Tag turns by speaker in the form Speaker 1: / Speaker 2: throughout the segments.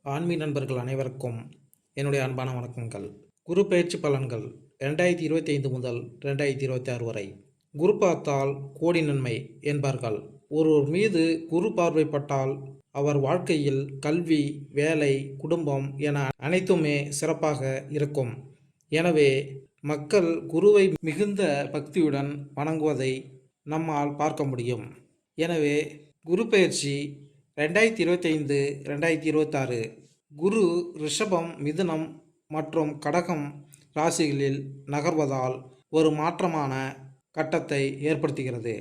Speaker 1: ஆன்மீக நண்பர்கள் அனைவருக்கும் என்னுடைய அன்பான வணக்கங்கள். குரு பெயர்ச்சி பலன்கள் 2025 முதல் 2026 வரை. குரு பார்த்தால் கோடி நன்மை என்பார்கள். ஒருவர் மீது குரு பார்வைப்பட்டால் அவர் வாழ்க்கையில் கல்வி, வேலை, குடும்பம் என அனைத்துமே சிறப்பாக இருக்கும். எனவே மக்கள் குருவை மிகுந்த பக்தியுடன் வணங்குவதை நம்மால் பார்க்க முடியும். எனவே குரு பெயர்ச்சி 2025 2026 குரு ரிஷபம், மிதுனம் மற்றும் கடகம் ராசிகளில் நகர்வதால் ஒரு மாற்றமான கட்டத்தை ஏற்படுத்துகிறது.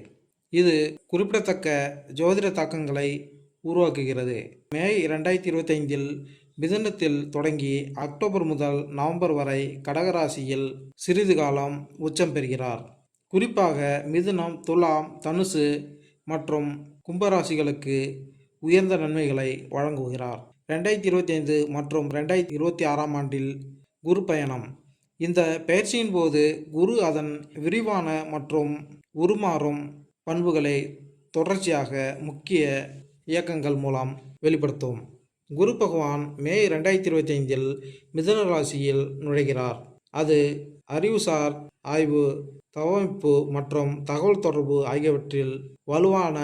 Speaker 1: இது குறிப்பிடத்தக்க ஜோதிட தாக்கங்களை உருவாக்குகிறது. மே 2025 மிதுனத்தில் தொடங்கி அக்டோபர் முதல் நவம்பர் வரை கடகராசியில் சிறிது காலம் உச்சம் பெறுகிறார். குறிப்பாக மிதுனம், துலாம், தனுசு மற்றும் கும்பராசிகளுக்கு உயர்ந்த நன்மைகளை வழங்குகிறார். 2025 மற்றும் 2026 ஆண்டில் குரு பயணம். இந்த பயிற்சியின் போது குரு அதன் விரிவான மற்றும் உருமாறும் பண்புகளை தொடர்ச்சியாக முக்கிய இயக்கங்கள் மூலம் வெளிப்படுத்தும். குரு பகவான் மே 2025 மிதுன ராசியில் நுழைகிறார். அது அறிவுசார் ஆய்வு, தகவமைப்பு மற்றும் தகவல் தொடர்பு ஆகியவற்றில் வலுவான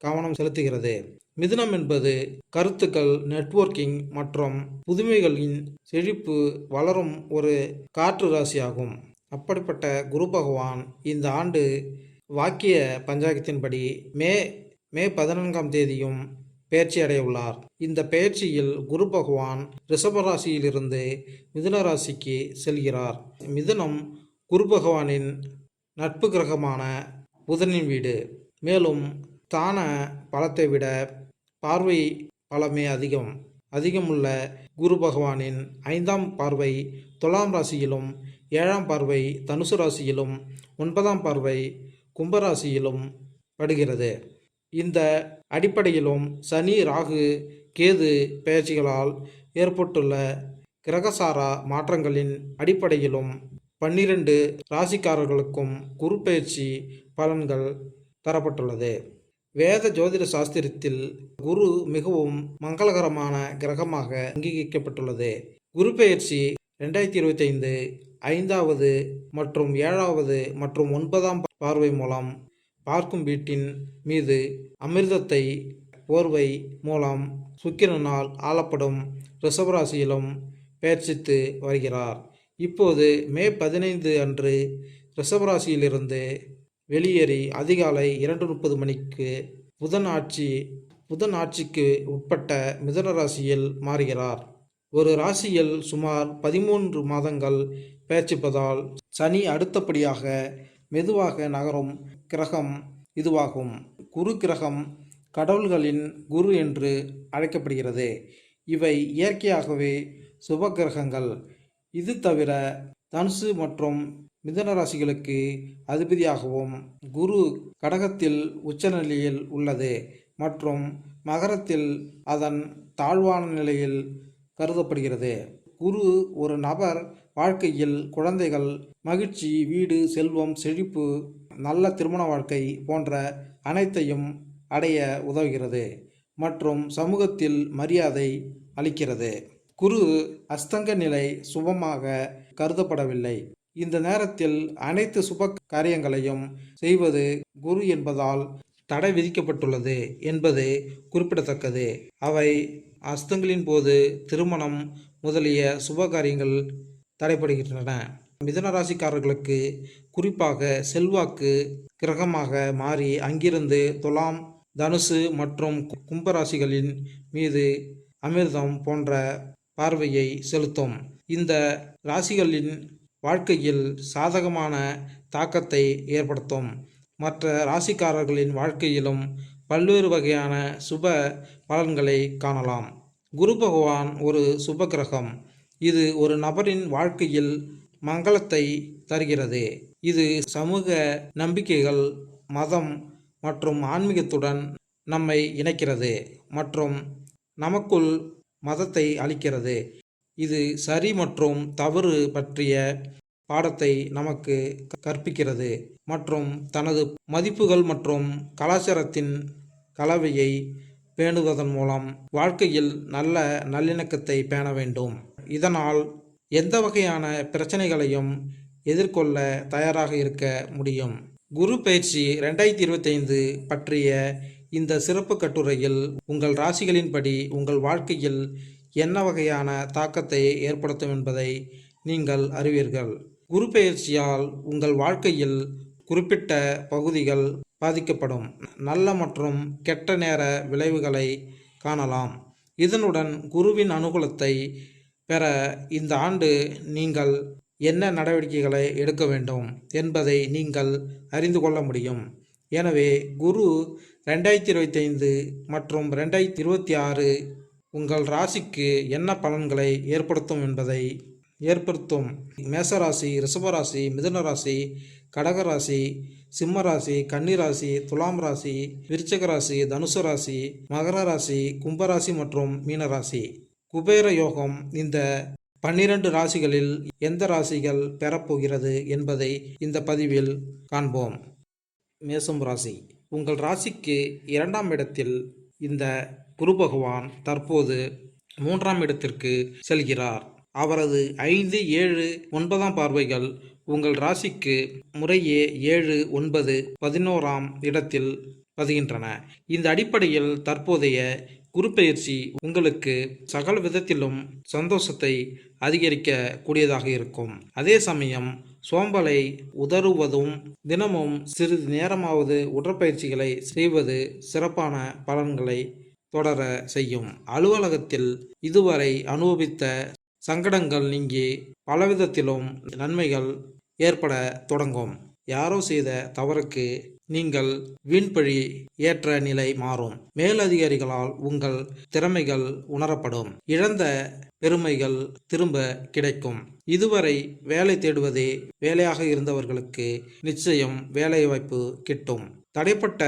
Speaker 1: கவனம் செலுத்துகிறது. மிதுனம் என்பது கருத்துக்கள், நெட்வொர்க்கிங் மற்றும் புதுமைகளின் செழிப்பு வளரும் ஒரு காற்று ராசியாகும். அப்படிப்பட்ட குரு பகவான் இந்த ஆண்டு வாக்கிய பஞ்சாங்கத்தின்படி மே 14ஆம் தேதியும் பெயர்ச்சி அடைய உள்ளார். இந்த பெயர்ச்சியில் குரு பகவான் ரிஷபராசியிலிருந்து மிதுன ராசிக்கு செல்கிறார். மிதுனம் குரு பகவானின் நட்பு கிரகமான புதனின் வீடு. மேலும் ஸ்தான பலத்தை விட பார்வை பலமே அதிகமுள்ள குரு பகவானின் 5ஆம் பார்வை துலாம் ராசியிலும், 7ஆம் பார்வை தனுசு ராசியிலும், 9ஆம் பார்வை கும்பராசியிலும் படுகிறது. இந்த அடிப்படையிலும் சனி, ராகு, கேது பெயர்ச்சிகளால் ஏற்பட்டுள்ள கிரகசாரா மாற்றங்களின் அடிப்படையிலும் 12 ராசிக்காரர்களுக்கும் குரு பெயர்ச்சி பலன்கள் தரப்பட்டுள்ளது. வேத ஜோதிட சாஸ்திரத்தில் குரு மிகவும் மங்களகரமான கிரகமாக அங்கீகரிக்கப்பட்டுள்ளது. குரு பெயர்ச்சி 2025 5வது மற்றும் 7வது மற்றும் 9ஆம் பார்வை மூலம் பார்க்கும் வீட்டின் மீது அமிர்தத்தை போர்வை மூலம் சுக்கிரனால் ஆளப்படும் ரிஷபராசியிலும் பெயர்ச்சித்து வருகிறார். இப்போது மே 15 அன்று ரிஷபராசியிலிருந்து வெளியேறி அதிகாலை 2:30 மணிக்கு புதன் ஆட்சிக்கு உட்பட்ட மிதுன ராசியில் மாறுகிறார். ஒரு ராசியில் சுமார் 13 மாதங்கள் பெயர்ச்சிப்பதால் சனி அடுத்தபடியாக மெதுவாக நகரும் கிரகம் இதுவாகும். குரு கிரகம் கடவுள்களின் குரு என்று அழைக்கப்படுகிறது. இவை இயற்கையாகவே சுப கிரகங்கள். இது தவிர தனுசு மற்றும் மிதுன ராசிகளுக்கு அதிபதியாகவும் குரு கடகத்தில் உச்சநிலையில் உள்ளது மற்றும் மகரத்தில் அதன் தாழ்வான நிலையில் கருதப்படுகிறது. குரு ஒரு நபர் வாழ்க்கையில் குழந்தைகள், மகிழ்ச்சி, வீடு, செல்வம், செழிப்பு, நல்ல திருமண வாழ்க்கை போன்ற அனைத்தையும் அடைய உதவுகிறது மற்றும் சமூகத்தில் மரியாதை அளிக்கிறது. குரு அஸ்தங்க நிலை சுபமாக கருதப்படவில்லை. இந்த நேரத்தில் அனைத்து சுப காரியங்களையும் செய்வது குரு என்பதால் தடை விதிக்கப்பட்டுள்ளது என்பது குறிப்பிடத்தக்கது. அவை அஸ்தங்களின் போது திருமணம் முதலிய சுப காரியங்கள் தடைபடுகின்றன. மிதுன ராசிக்காரர்களுக்கு குறிப்பாக செல்வாக்கு கிரகமாக மாறி அங்கிருந்து துலாம், தனுசு மற்றும் கும்பராசிகளின் மீது அமிர்தம் போன்ற பார்வையை செலுத்தும். இந்த ராசிகளின் வாழ்க்கையில் சாதகமான தாக்கத்தை ஏற்படுத்தும். மற்ற ராசிக்காரர்களின் வாழ்க்கையிலும் பல்வேறு வகையான சுப பலன்களை காணலாம். குரு பகவான் ஒரு சுப கிரகம். இது ஒரு நபரின் வாழ்க்கையில் மங்களத்தை தருகிறது. இது சமூக நம்பிக்கைகள், மதம் மற்றும் ஆன்மீகத்துடன் நம்மை இணைக்கிறது மற்றும் நமக்குள் மதத்தை அளிக்கிறது. இது சரி மற்றும் தவறு பற்றிய பாடத்தை நமக்கு கற்பிக்கிறது மற்றும் தனது மதிப்புகள் மற்றும் கலாச்சாரத்தின் கலவையை பேணுவதன் மூலம் வாழ்க்கையில் நல்ல நல்லிணக்கத்தை பேண வேண்டும். இதனால் எந்த வகையான பிரச்சனைகளையும் எதிர்கொள்ள தயாராக இருக்க முடியும். குரு பயிற்சி 2025 பற்றிய இந்த சிறப்பு கட்டுரையில் உங்கள் ராசிகளின்படி உங்கள் வாழ்க்கையில் என்ன வகையான தாக்கத்தை ஏற்படுத்தும் என்பதை நீங்கள் அறிவீர்கள். குரு பெயர்ச்சியால் உங்கள் வாழ்க்கையில் குறிப்பிட்ட பகுதிகள் பாதிக்கப்படும். நல்ல மற்றும் கெட்ட நேர விளைவுகளை காணலாம். இதனுடன் குருவின் அனுகூலத்தை பெற இந்த ஆண்டு நீங்கள் என்ன நடவடிக்கைகளை எடுக்க வேண்டும் என்பதை நீங்கள் அறிந்து கொள்ள முடியும். எனவே குரு 2025 மற்றும் 2026 உங்கள் ராசிக்கு என்ன பலன்களை ஏற்படுத்தும். மேசராசி, ரிஷபராசி, மிதுன ராசி, கடகராசி, சிம்ம ராசி, கன்னிராசி, துலாம் ராசி, விருச்சிக ராசி, தனுசு ராசி, மகர ராசி, கும்பராசி மற்றும் மீனராசி. குபேர யோகம் இந்த 12 ராசிகளில் எந்த ராசிகள் பெறப்போகிறது என்பதை இந்த பதிவில் காண்போம். மேசம் ராசி. உங்கள் ராசிக்கு 2ஆம் இடத்தில் இந்த குரு பகவான் தற்போது 3ஆம் இடத்திற்கு செல்கிறார். அவரது 5, 7, 9ஆம் பார்வைகள் உங்கள் ராசிக்கு முறையே 7, 9, 11ஆம் இடத்தில் பதிகின்றன. இந்த அடிப்படையில் தற்போதைய குரு பெயர்ச்சி உங்களுக்கு சகல விதத்திலும் சந்தோஷத்தை அதிகரிக்க கூடியதாக இருக்கும். அதே சமயம் சோம்பலை உதறுவதும் தினமும் சிறிது நேரமாவது உடற்பயிற்சிகளை செய்வது சிறப்பான பலன்களை தொடர செய்யும். அலுவலகத்தில் இதுவரை அனுபவித்த சங்கடங்கள் நீங்கி பலவிதத்திலும் நன்மைகள் ஏற்பட தொடங்கும். யாரோ செய்த தவறுக்கு நீங்கள் வீண்பழி ஏற்ற நிலை மாறும். மேலதிகாரிகளால் உங்கள் திறமைகள் உணரப்படும். இழந்த பெருமைகள் திரும்ப கிடைக்கும். இதுவரை வேலை தேடுவதே வேலையாக இருந்தவர்களுக்கு நிச்சயம் வேலைவாய்ப்பு கிட்டும். தடைப்பட்ட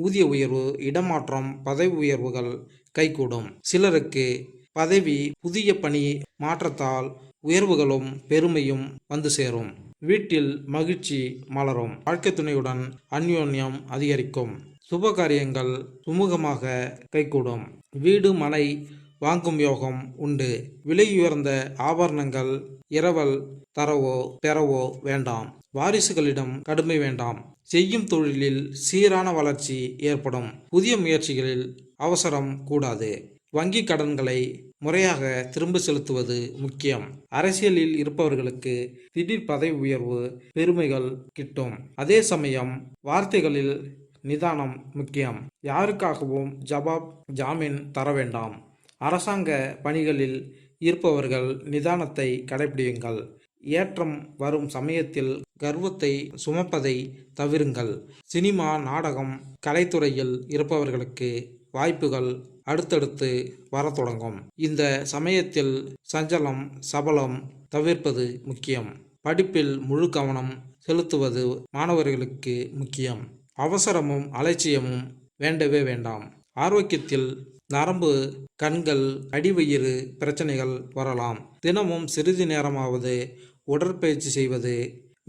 Speaker 1: ஊதிய உயர்வு, இடமாற்றம், பதவி உயர்வுகள் கைகூடும். சிலருக்கு பதவி, புதிய பணி மாற்றத்தால் உயர்வுகளும் பெருமையும் வந்து சேரும். வீட்டில் மகிழ்ச்சி மலரும். வாழ்க்கை துணையுடன் அந்யோன்யம் அதிகரிக்கும். சுப காரியங்கள் சுமூகமாக கைகூடும். வீடு, மனை வாங்கும் யோகம் உண்டு. விலையுயர்ந்த ஆபரணங்கள் இரவல் தரவோ பெறவோ வேண்டாம். வாரிசுகளிடம் கடுமை வேண்டாம். செய்யும் தொழிலில் சீரான வளர்ச்சி ஏற்படும். புதிய முயற்சிகளில் அவசரம் கூடாது. வங்கி கடன்களை முறையாக திரும்ப செலுத்துவது முக்கியம். அரசியலில் இருப்பவர்களுக்கு திடீர் பதவி உயர்வு, பெருமைகள் கிட்டும். அதே சமயம் வார்த்தைகளில் நிதானம் முக்கியம். யாருக்காகவும் ஜாமீன் தர வேண்டாம். அரசாங்க பணிகளில் இருப்பவர்கள் நிதானத்தை கடைபிடியுங்கள். ஏற்றம் வரும் சமயத்தில் கர்வத்தை சுமப்பதை தவிருங்கள். சினிமா, நாடகம், கலைத்துறையில் இருப்பவர்களுக்கு வாய்ப்புகள் அடுத்தடுத்து வர தொடங்கும். இந்த சமயத்தில் சஞ்சலம், சபலம் தவிர்ப்பது முக்கியம். படிப்பில் முழு கவனம் செலுத்துவது மாணவர்களுக்கு முக்கியம். அவசரமும் அலட்சியமும் வேண்டவே வேண்டாம். ஆரோக்கியத்தில் நரம்பு, கண்கள், அடிவயிறு பிரச்சனைகள் வரலாம். தினமும் சிறிது நேரமாவது உடற்பயிற்சி செய்வது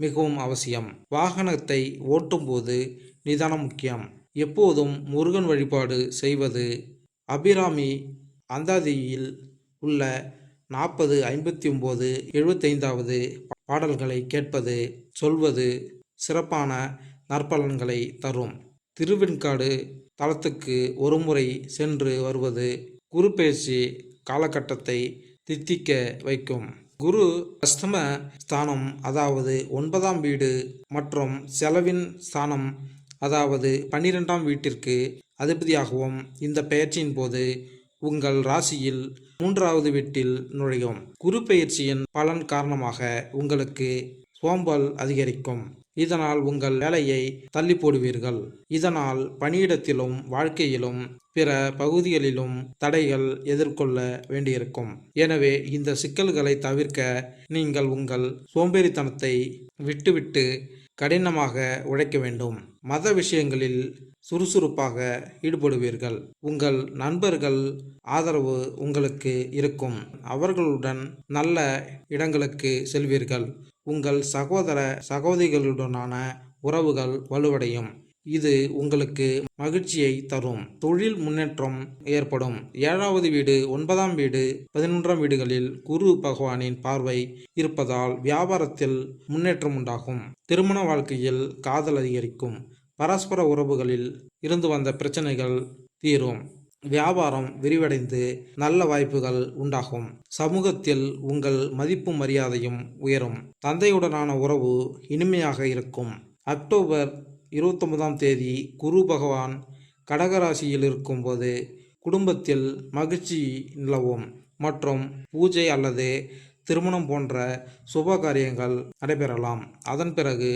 Speaker 1: மிகவும் அவசியம். வாகனத்தை ஓட்டும்போது நிதானம் முக்கியம். எப்போதும் முருகன் வழிபாடு செய்வது, அபிராமி அந்தாதியில் உள்ள 40, 59, 75வது பாடல்களை கேட்பது, சொல்வது சிறப்பான நற்பலன்களை தரும். திருவெண்காடு தலத்துக்கு ஒருமுறை சென்று வருவது குரு பெயர்ச்சி காலகட்டத்தை தித்திக்க வைக்கும். குரு அஷ்டம ஸ்தானம், அதாவது 9ஆம் வீடு மற்றும் செலவின் ஸ்தானம், அதாவது 12ஆம் வீட்டிற்கு அதிபதியாகவும் இந்த பெயர்ச்சியின் போது உங்கள் ராசியில் 3வது வீட்டில் நுழையும். குரு பெயர்ச்சியின் பலன் காரணமாக உங்களுக்கு சோம்பல் அதிகரிக்கும். இதனால் உங்கள் வேலையை தள்ளி போடுவீர்கள். இதனால் பணியிடத்திலும் வாழ்க்கையிலும் பிற பகுதிகளிலும் தடைகள் எதிர்கொள்ள வேண்டியிருக்கும். எனவே இந்த சிக்கல்களை தவிர்க்க நீங்கள் உங்கள் சோம்பேறித்தனத்தை விட்டுவிட்டு கடினமாக உழைக்க வேண்டும். மத விஷயங்களில் சுறுசுறுப்பாக ஈடுபடுவீர்கள். உங்கள் நண்பர்கள் ஆதரவு உங்களுக்கு இருக்கும். அவர்களுடன் நல்ல இடங்களுக்கு செல்வீர்கள். உங்கள் சகோதர சகோதரிகளுடனான உறவுகள் வலுவடையும். இது உங்களுக்கு மகிழ்ச்சியை தரும். தொழில் முன்னேற்றம் ஏற்படும். 7வது வீடு, 9ஆம் வீடு, 11ஆம் வீடுகளில் குரு பகவானின் பார்வை இருப்பதால் வியாபாரத்தில் முன்னேற்றம் உண்டாகும். திருமண வாழ்க்கையில் காதல் அதிகரிக்கும். பரஸ்பர உறவுகளில் இருந்து வந்த பிரச்சனைகள் தீரும். வியாபாரம் விரிவடைந்து நல்ல வாய்ப்புகள் உண்டாகும். சமூகத்தில் உங்கள் மதிப்பும் மரியாதையும் உயரும். தந்தையுடனான உறவு இனிமையாக இருக்கும். அக்டோபர் 29ஆம் தேதி குரு பகவான் கடகராசியில் இருக்கும்போது குடும்பத்தில் மகிழ்ச்சி நிலவும் மற்றும் பூஜை அல்லது திருமணம் போன்ற சுப காரியங்கள் நடைபெறலாம். அதன் பிறகு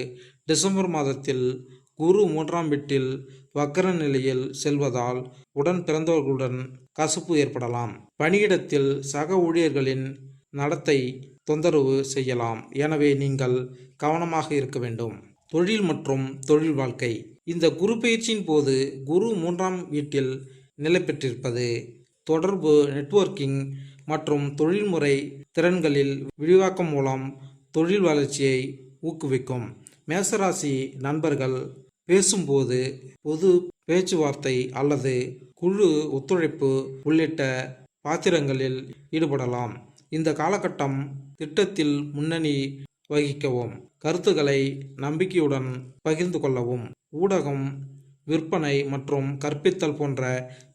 Speaker 1: டிசம்பர் மாதத்தில் குரு 3ஆம் வீட்டில் வக்கர நிலையில் செல்வதால் உடன் பிறந்தவர்களுடன் கசப்பு ஏற்படலாம். பணியிடத்தில் சக ஊழியர்களின் நடத்தை தொந்தரவு செய்யலாம். எனவே நீங்கள் கவனமாக இருக்க வேண்டும். தொழில் மற்றும் தொழில் வாழ்க்கை. இந்த குரு பயிற்சியின் போது குரு 3ஆம் வீட்டில் நிலை பெற்றிருப்பது தொடர்பு, நெட்வொர்க்கிங் மற்றும் தொழில்முறை திறன்களில் விரிவாக்கம் மூலம் தொழில் வளர்ச்சியை ஊக்குவிக்கும். மேசராசி நண்பர்கள் பேசும்போது பொது பேச்சுவார்த்தை அல்லது குழு ஒத்துழைப்பு உள்ளிட்ட பாத்திரங்களில் ஈடுபடலாம். இந்த காலகட்டம் திட்டத்தில் முன்னணி வகிக்கவும், கருத்துக்களை நம்பிக்கையுடன் பகிர்ந்து கொள்ளவும், ஊடகம், விற்பனை மற்றும் கற்பித்தல் போன்ற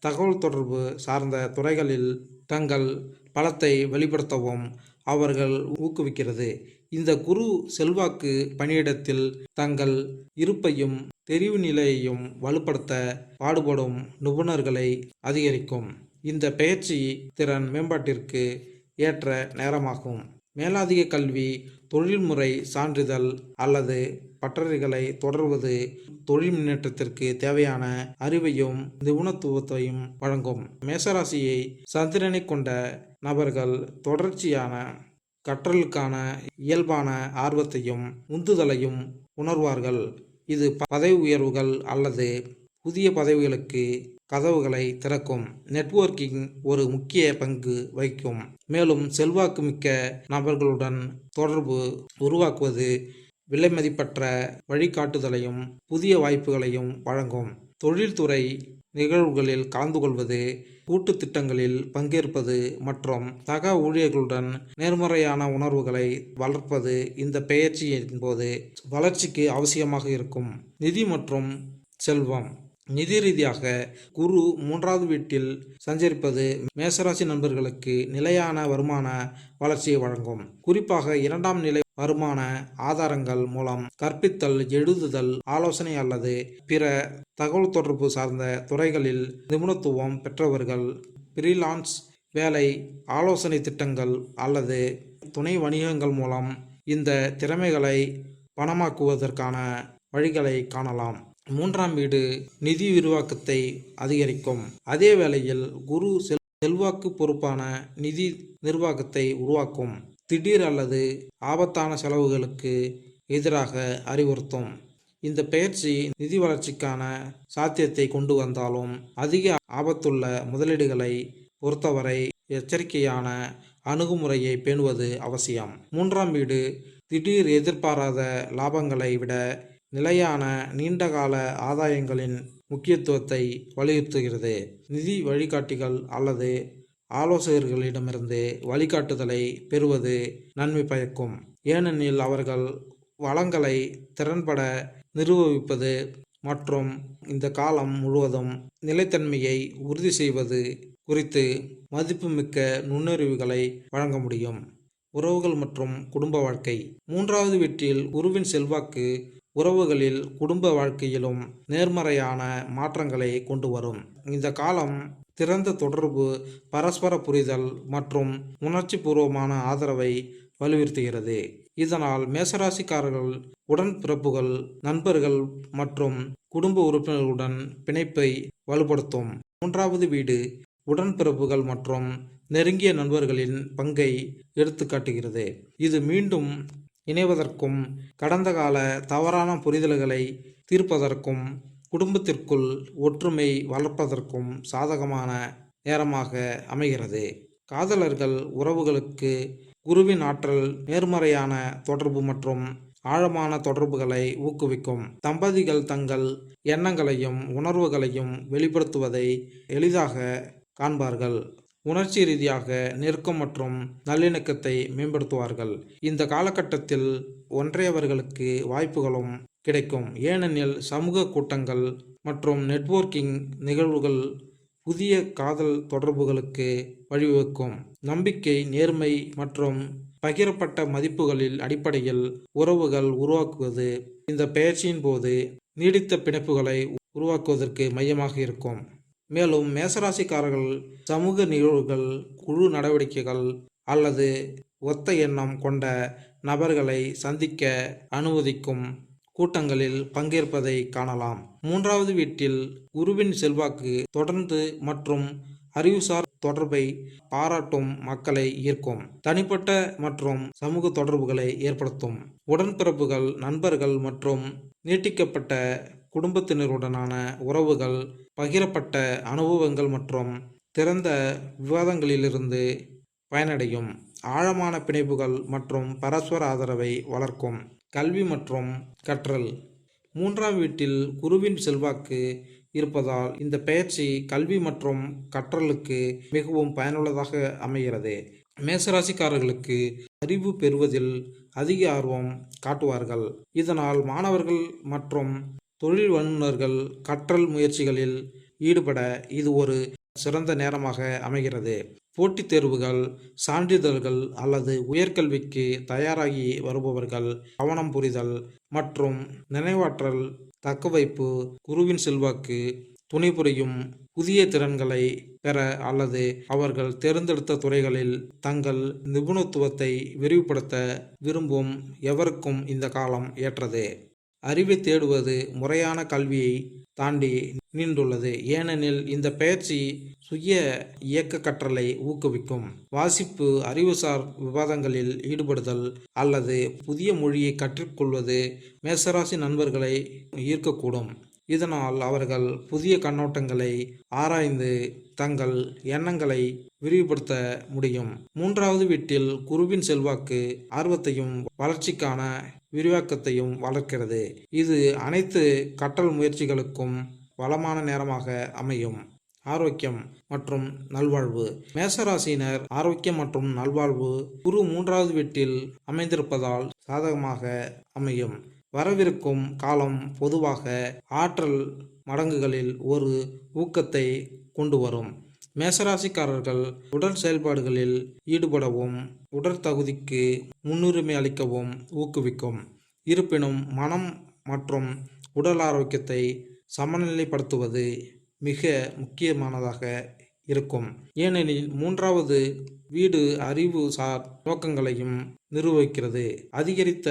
Speaker 1: தகவல் தொடர்பு சார்ந்த துறைகளில் தங்கள் பலத்தை வெளிப்படுத்தவும் அவர்கள் ஊக்குவிக்கிறது. இந்த குரு செல்வாக்கு பணியிடத்தில் தங்கள் இருப்பையும் தெரிவு நிலையையும் வலுப்படுத்த பாடுபடும் நிபுணர்களை அதிகரிக்கும். இந்த பயிற்சி திறன் மேம்பாட்டிற்கு ஏற்ற நேரமாகும். மேலதிக கல்வி, தொழில்முறை சான்றிதழ் அல்லது பட்டறைகளை தொடர்வது தொழில் முன்னேற்றத்திற்கு தேவையான அறிவையும் நிபுணத்துவத்தையும் வழங்கும். மேசராசியை சந்திரனை கொண்ட நபர்கள் தொடர்ச்சியான கற்றலுக்கான இயல்பான ஆர்வத்தையும் உந்துதலையும் உணர்வார்கள். இது பதவி உயர்வுகள் அல்லது புதிய பதவிகளுக்கு கதவுகளை திறக்கும். நெட்வொர்க்கிங் ஒரு முக்கிய பங்கு வகிக்கும். மேலும் செல்வாக்கு மிக்க நபர்களுடன் தொடர்பு உருவாக்குவது விலைமதிப்பற்ற வழிகாட்டுதலையும் புதிய வாய்ப்புகளையும் வழங்கும். தொழில்துறை நிகழ்வுகளில் கலந்து கொள்வது, கூட்டு திட்டங்களில் பங்கேற்பது மற்றும் சக ஊழியர்களுடன் நேர்மறையான உணர்வுகளை வளர்ப்பது இந்த பெயர்ச்சியின் போது வளர்ச்சிக்கு அவசியமாக இருக்கும். நிதி மற்றும் செல்வம். நிதி ரீதியாக குரு 3வது வீட்டில் சஞ்சரிப்பது மேசராசி நண்பர்களுக்கு நிலையான வருமான வளர்ச்சியை வழங்கும். குறிப்பாக 2ஆம் நிலை வருமான ஆதாரங்கள் மூலம் கற்பித்தல், எழுதுதல், ஆலோசனை அல்லது பிற தகவல் தொடர்பு சார்ந்த துறைகளில் நிபுணத்துவம் பெற்றவர்கள் ஃப்ரீலான்ஸ் வேலை, ஆலோசனை திட்டங்கள் அல்லது துணை வணிகங்கள் மூலம் இந்த திறமைகளை பணமாக்குவதற்கான வழிகளை காணலாம். 3ஆம் வீடு நிதி விரிவாக்கத்தை அதிகரிக்கும். அதே வேளையில் குரு செல்வாக்கு பொறுப்பான நிதி நிர்வாகத்தை உருவாக்கும். திடீர் அல்லது ஆபத்தான செலவுகளுக்கு எதிராக அறிவுறுத்தும். இந்த பயிற்சி நிதி வளர்ச்சிக்கான சாத்தியத்தை கொண்டு வந்தாலும் அதிக ஆபத்துள்ள முதலீடுகளை பொறுத்தவரை எச்சரிக்கையான அணுகுமுறையை பேணுவது அவசியம். 3ஆம் வீடு திடீர் எதிர்பாராத லாபங்களை விட நிலையான நீண்டகால ஆதாயங்களின் முக்கியத்துவத்தை வலியுறுத்துகிறது. நிதி வழிகாட்டிகள் அல்லது ஆலோசகர்களிடமிருந்து வழிகாட்டுதலை பெறுவது நன்மை பயக்கும். ஏனெனில் அவர்கள் வளங்களை திறன்பட நிர்வகிப்பது மற்றும் இந்த காலம் முழுவதும் நிலைத்தன்மையை உறுதி செய்வது குறித்து மதிப்புமிக்க நுண்ணறிவுகளை வழங்க முடியும். உறவுகள் மற்றும் குடும்ப வாழ்க்கை. 3வது வீட்டில் குருவின் செல்வாக்கு உறவுகளில், குடும்ப வாழ்க்கையிலும் நேர்மறையான மாற்றங்களை கொண்டு வரும். இந்த காலம் திறந்த தொடர்பு, பரஸ்பர புரிதல் மற்றும் உணர்ச்சி பூர்வமான ஆதரவை வலியுறுத்துகிறது. இதனால் மேசராசிக்காரர்கள் உடன்பிறப்புகள், நண்பர்கள் மற்றும் குடும்ப உறுப்பினர்களுடன் பிணைப்பை வலுப்படுத்தும். 3வது வீடு உடன்பிறப்புகள் மற்றும் நெருங்கிய நண்பர்களின் பங்கை எடுத்துக்காட்டுகிறது. இது மீண்டும் இணைவதற்கும், கடந்த கால தவறான புரிதல்களை தீர்ப்பதற்கும், குடும்பத்திற்குள் ஒற்றுமை வளர்ப்பதற்கும் சாதகமான நேரமாக அமைகிறது. காதலர்கள் உறவுகளுக்கு குருவின் ஆற்றல், நேர்மறையான தொடர்பு மற்றும் ஆழமான தொடர்புகளை ஊக்குவிக்கும். தம்பதிகள் தங்கள் எண்ணங்களையும் உணர்வுகளையும் வெளிப்படுத்துவதை எளிதாக காண்பார்கள். உணர்ச்சி ரீதியாக நெருக்கம் மற்றும் நல்லிணக்கத்தை மேம்படுத்துவார்கள். இந்த காலகட்டத்தில் ஒன்றையவர்களுக்கு வாய்ப்புகளும் கிடைக்கும். ஏனெனில் சமூக கூட்டங்கள் மற்றும் நெட்வொர்க்கிங் நிகழ்வுகள் புதிய காதல் தொடர்புகளுக்கு வழிவகுக்கும். நம்பிக்கை, நேர்மை மற்றும் பகிரப்பட்ட மதிப்புகளின் அடிப்படையில் உறவுகள் உருவாக்குவது இந்த பெயர்ச்சியின் போது நீடித்த பிணைப்புகளை உருவாக்குவதற்கு மையமாக இருக்கும். மேலும் மேசராசிக்காரர்கள் சமூக நிகழ்வுகள், குழு நடவடிக்கைகள் அல்லது ஒத்த எண்ணம் கொண்ட நபர்களை சந்திக்க அனுமதிக்கும் கூட்டங்களில் பங்கேற்பதை காணலாம். 3வது வீட்டில் குருவின் செல்வாக்கு தொடர்ந்து மற்றும் அறிவுசார் தொடர்பை பாராட்டும் மக்களை ஈர்க்கும். தனிப்பட்ட மற்றும் சமூக தொடர்புகளை ஏற்படுத்தும். உடன்பிறப்புகள், நண்பர்கள் மற்றும் நீட்டிக்கப்பட்ட குடும்பத்தினருடனான உறவுகள் பகிரப்பட்ட அனுபவங்கள் மற்றும் திறந்த விவாதங்களிலிருந்து பயனடையும். ஆழமான பிணைப்புகள் மற்றும் பரஸ்பர ஆதரவை வளர்க்கும். கல்வி மற்றும் கற்றல். 3ஆம் வீட்டில் குருவின் செல்வாக்கு இருப்பதால் இந்த பெயர்ச்சி கல்வி மற்றும் கற்றலுக்கு மிகவும் பயனுள்ளதாக அமைகிறது. மேசராசிக்காரர்களுக்கு அறிவு பெறுவதில் அதிக ஆர்வம் காட்டுவார்கள். இதனால் மாணவர்கள் மற்றும் தொழில் வல்லுநர்கள் கற்றல் முயற்சிகளில் ஈடுபட இது ஒரு சிறந்த நேரமாக அமைகிறது. போட்டித் தேர்வுகள், சான்றிதழ்கள் அல்லது உயர்கல்விக்கு தயாராகி வருபவர்கள் கவனம் புரிதல் மற்றும் நினைவாற்றல் தக்கவைப்பு குருவின் செல்வாக்கு துணைபுரியும். புதிய திறன்களை பெற அல்லது அவர்கள் தேர்ந்தெடுத்த துறைகளில் தங்கள் நிபுணத்துவத்தை விரிவுபடுத்த விரும்பும் எவருக்கும் இந்த காலம் ஏற்றது. அறிவை தேடுவது முறையான கல்வியை தாண்டி நீண்டுள்ளது. ஏனெனில் இந்த பெயர்ச்சி சுய இயக்க கற்றலை ஊக்குவிக்கும். வாசிப்பு, அறிவுசார் விவாதங்களில் ஈடுபடுதல் அல்லது புதிய மொழியை கற்றுக்கொள்வது மேசராசி நண்பர்களை ஈர்க்கக்கூடும். இதனால் அவர்கள் புதிய கண்ணோட்டங்களை ஆராய்ந்து தங்கள் எண்ணங்களை விரிவுபடுத்த முடியும். 3வது வீட்டில் குருவின் செல்வாக்கு ஆர்வத்தையும் வளர்ச்சிக்கான விரிவாக்கத்தையும் வளர்க்கிறது. இது அனைத்து கற்றல் முயற்சிகளுக்கும் வளமான நேரமாக அமையும். ஆரோக்கியம் மற்றும் நல்வாழ்வு. மேசராசினர் ஆரோக்கியம் மற்றும் நல்வாழ்வு குரு 3வது வீட்டில் அமைந்திருப்பதால் சாதகமாக அமையும். வரவிருக்கும் காலம் பொதுவாக ஆற்றல் மடங்குகளில் ஒரு ஊக்கத்தை கொண்டு வரும். மேசராசிக்காரர்கள் உடல் செயல்பாடுகளில் ஈடுபடவும் உடற்தகுதிக்கு முன்னுரிமை அளிக்கவும் ஊக்குவிக்கும். இருப்பினும் மனம் மற்றும் உடல் ஆரோக்கியத்தை சமநிலைப்படுத்துவது மிக முக்கியமானதாக இருக்கும். ஏனெனில் 3வது வீடு அறிவு சார் நோக்கங்களையும் நிர்வகிக்கிறது. அதிகரித்த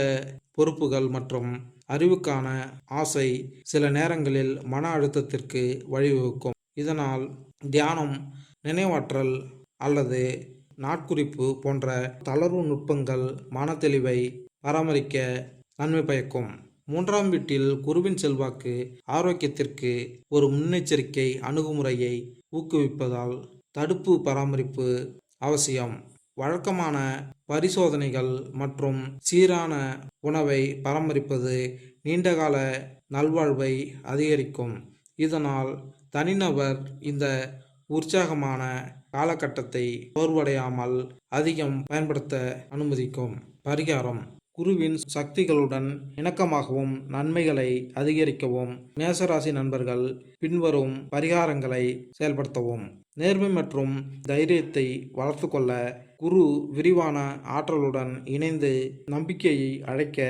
Speaker 1: பொறுப்புகள் மற்றும் அறிவுக்கான ஆசை சில நேரங்களில் மன அழுத்தத்திற்கு வழிவகுக்கும். இதனால் தியானம், நினைவாற்றல் அல்லது நாட்குறிப்பு போன்ற தளர்வு நுட்பங்கள் மனத்தெளிவை பராமரிக்க நன்மை பயக்கும். 3ஆம் வீட்டில் குருவின் செல்வாக்கு ஆரோக்கியத்திற்கு ஒரு முன்னெச்சரிக்கை அணுகுமுறையை ஊக்குவிப்பதால் தடுப்பு பராமரிப்பு அவசியம். வழக்கமான பரிசோதனைகள் மற்றும் சீரான உணவை பராமரிப்பது நீண்டகால நல்வாழ்வை அதிகரிக்கும். இதனால் தனிநபர் இந்த உற்சாகமான காலகட்டத்தை சோர்வடையாமல் அதிகம் பயன்படுத்த அனுமதிக்கும். பரிகாரம். குருவின் சக்திகளுடன் இணக்கமாகவும் நன்மைகளை அதிகரிக்கவும் மேசராசி நண்பர்கள் பின்வரும் பரிகாரங்களை செயல்படுத்தவும். நேர்மை மற்றும் தைரியத்தை வளர்த்து கொள்ள குரு விரிவான ஆற்றலுடன் இணைந்து நம்பிக்கையை அழைக்க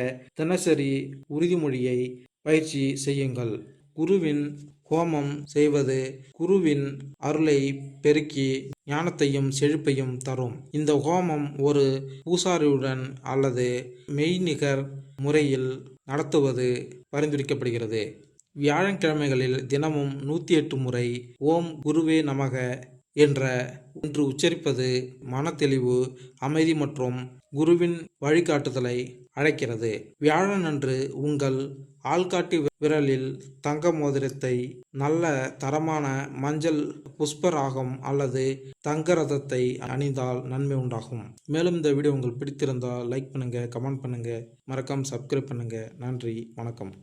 Speaker 1: தினசரி உறுதிமொழியை பயிற்சி செய்யுங்கள். குருவின் ஹோமம் செய்வது குருவின் அருளை பெருக்கி ஞானத்தையும் செழிப்பையும் தரும். இந்த ஹோமம் ஒரு பூசாரியுடன் அல்லது மெய்நிகர் முறையில் நடத்துவது பரிந்துரைக்கப்படுகிறது. வியாழக்கிழமைகளில் தினமும் 108 முறை ஓம் குருவே நமக என்ற என்று உச்சரிப்பது மனத்தெளிவு, அமைதி மற்றும் குருவின் வழிகாட்டுதலை அழைக்கிறது. வியாழனன்று உங்கள் ஆள்காட்டி விரலில் தங்க மோதிரத்தை நல்ல தரமான மஞ்சள் புஷ்பராகம் அல்லது தங்க ரதத்தை அணிந்தால் நன்மை உண்டாகும். மேலும் இந்த வீடியோ உங்களுக்கு பிடித்திருந்தால் லைக் பண்ணுங்க, கமெண்ட் பண்ணுங்க, மறக்காம சப்ஸ்கிரைப் பண்ணுங்க. நன்றி, வணக்கம்.